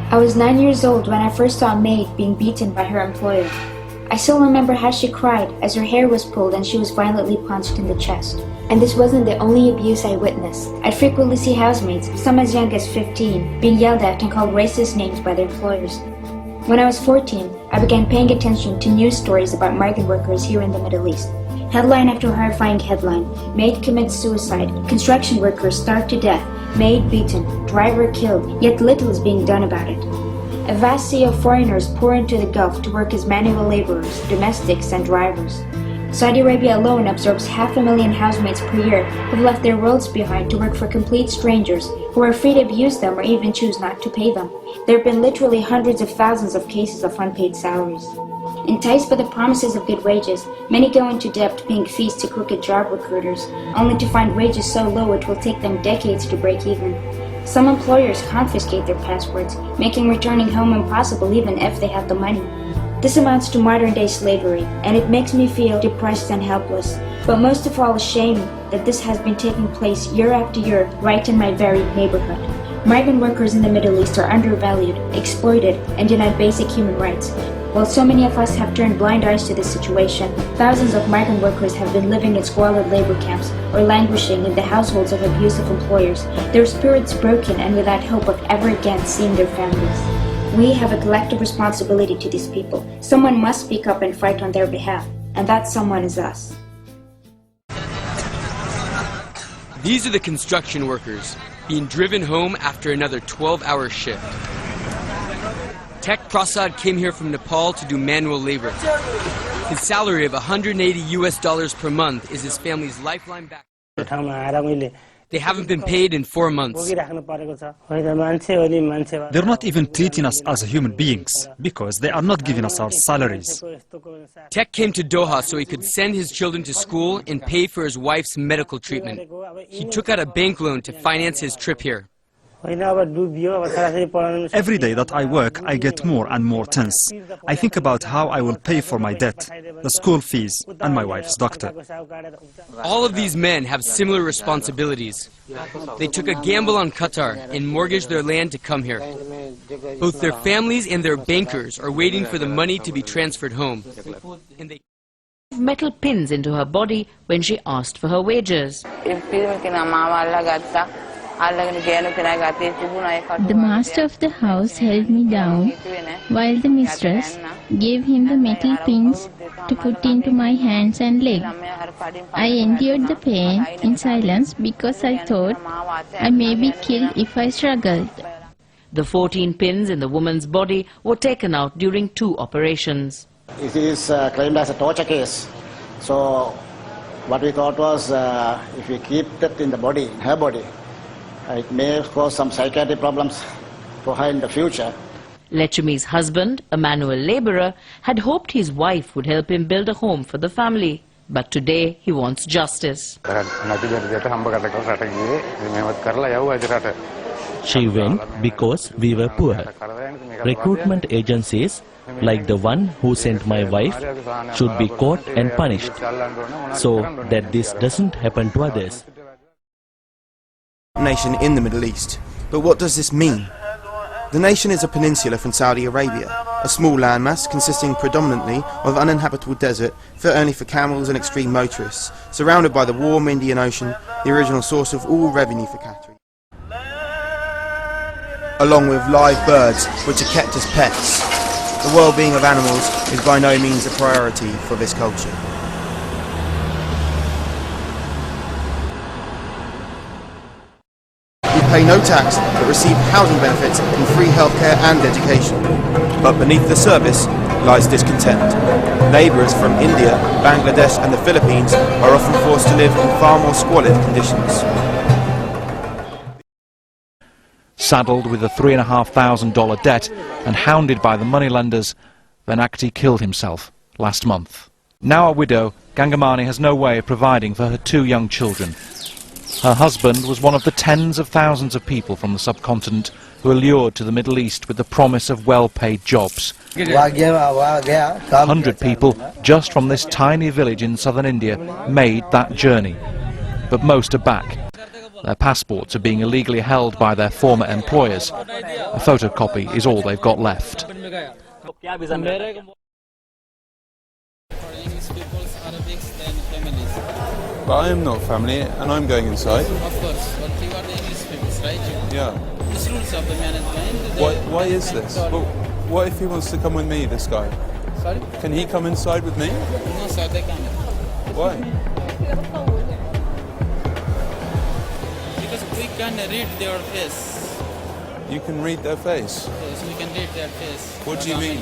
I was 9 years old when I first saw a maid being beaten by her employer. I still remember how she cried as her hair was pulled and she was violently punched in the chest. And this wasn't the only abuse I witnessed. I'd frequently see housemates, some as young as 15, being yelled at and called racist names by their employers. When I was 14, I began paying attention to news stories about migrant workers here in the Middle East. Headline after horrifying headline: maid commits suicide, construction workers starved to death, maid beaten, driver killed, yet little is being done about it. A vast sea of foreigners pour into the Gulf to work as manual laborers, domestics, and drivers. Saudi Arabia alone absorbs 500,000 housemates per year who've left their worlds behind to work for complete strangers who are free to abuse them or even choose not to pay them. There have been literally hundreds of thousands of cases of unpaid salaries. Enticed by the promises of good wages, many go into debt paying fees to crooked job recruiters, only to find wages so low it will take them decades to break even. Some employers confiscate their passports, making returning home impossible even if they have the money. This amounts to modern-day slavery, and it makes me feel depressed and helpless, but most of all ashamed that this has been taking place year after year right in my very neighborhood. Migrant workers in the Middle East are undervalued, exploited, and denied basic human rights. While so many of us have turned blind eyes to this situation, thousands of migrant workers have been living in squalid labor camps or languishing in the households of abusive employers, their spirits broken and without hope of ever again seeing their families. We have a collective responsibility to these people. Someone must speak up and fight on their behalf, and that someone is us. These are the construction workers being driven home after another 12-hour shift. Tek Prasad came here from Nepal to do manual labor. His salary of $180 per month is his family's lifeline back. They haven't been paid in 4 months. They're not even treating us as human beings because they are not giving us our salaries. Tek came to Doha so he could send his children to school and pay for his wife's medical treatment. He took out a bank loan to finance his trip here. Every day that I work, I get more and more tense. I think about how I will pay for my debt, the school fees, and my wife's doctor. All of these men have similar responsibilities. They took a gamble on Qatar and mortgaged their land to come here. Both their families and their bankers are waiting for the money to be transferred home. And they metal pins into her body when she asked for her wages. The master of the house held me down while the mistress gave him the metal pins to put into my hands and leg. I endured the pain in silence because I thought I may be killed if I struggled. The 14 pins in the woman's body were taken out during 2 operations. It is claimed as a torture case. So what we thought was if we keep that in the body, her body, it may cause some psychiatric problems for her in the future. Lechumi's husband, a manual laborer, had hoped his wife would help him build a home for the family. But today he wants justice. She went because we were poor. Recruitment agencies, like the one who sent my wife, should be caught and punished, so that this doesn't happen to others. Nation in the Middle East. But what does this mean? The nation is a peninsula from Saudi Arabia, a small landmass consisting predominantly of uninhabitable desert fit only for camels and extreme motorists, surrounded by the warm Indian Ocean, the original source of all revenue for Qatar, along with live birds which are kept as pets. The well-being of animals is by no means a priority for this culture. Pay no tax but receive housing benefits and free healthcare and education. But beneath the service lies discontent. Labourers from India, Bangladesh and the Philippines are often forced to live in far more squalid conditions. Saddled with a $3,500 debt and hounded by the moneylenders, Venakti killed himself last month. Now a widow, Gangamani has no way of providing for her 2 young children. Her husband was one of the tens of thousands of people from the subcontinent who are lured to the Middle East with the promise of well-paid jobs. 100 people just from this tiny village in southern India made that journey, but most are back. Their passports are being illegally held by their former employers. A photocopy is all they've got left. But I am not family, and I'm going inside. Of course, but you are the English speakers, right? Yeah. This rules of the management. Why is this? Well, what if he wants to come with me, this guy? Sorry? Can he come inside with me? No, sir, they can't. Why? Because we can read their face. You can read their face? Yes, we can read their face. What do you mean?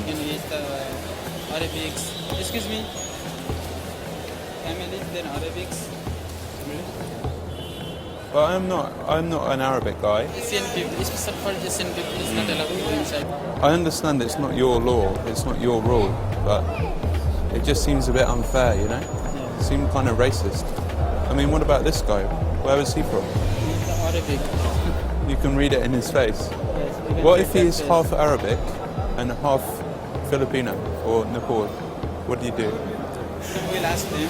Arabics. Excuse me. Tamil, then Arabics. But I'm not an Arabic guy. Asian people, especially for Asian people, is not allowed to go inside. I understand it's not your law, it's not your rule, but it just seems a bit unfair, you know? Yeah. It seems kind of racist. I mean, what about this guy? Where is he from? Arabic. You can read it in his face. Yes, what if he's half Arabic and half Filipino or Nepal? What do you do? We'll ask them,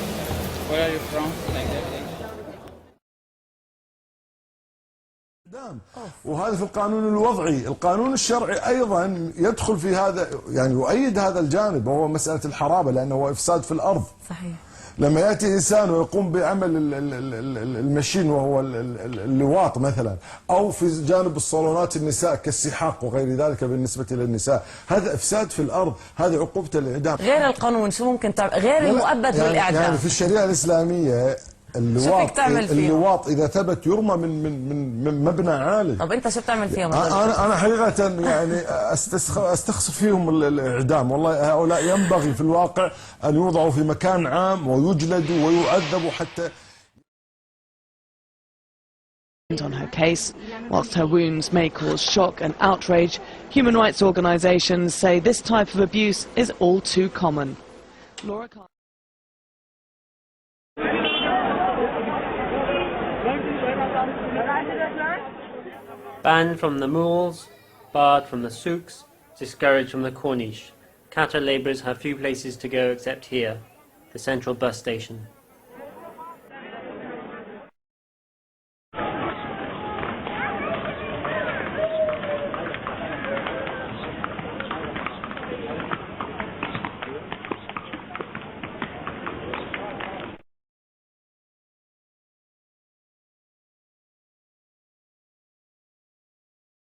where are you from? Like that. وهذا في القانون الوضعي. القانون الشرعي أيضا يدخل في هذا، يعني يؤيد هذا الجانب، وهو مسألة الحرابة، لأنه هو إفساد في الأرض. صحيح. لما يأتي إنسان ويقوم بعمل المشين وهو اللواط مثلا، أو في جانب الصالونات النساء كالسحاق وغير ذلك بالنسبة للنساء، هذا إفساد في الأرض، هذه عقوبة الإعدام. غير القانون شو ممكن تعمل؟ غير المؤبد بالإعدام. يعني في الشريعة الإسلامية اللواط إذا ثبت يرمى من مبنى عالي. طب أنت شو بتعمل فيهم؟ أنا حقيقة يعني أستخسر فيهم الإعدام. والله هؤلاء ينبغي في الواقع أن يوضعوا في مكان عام ويجلدوا ويؤدبوا حتى. On her case, whilst her wounds may cause shock and outrage, human rights organisations say this type of abuse is all too common. Laura Banned from the malls, barred from the souks, discouraged from the Corniche. Qatar labourers have few places to go except here, the central bus station.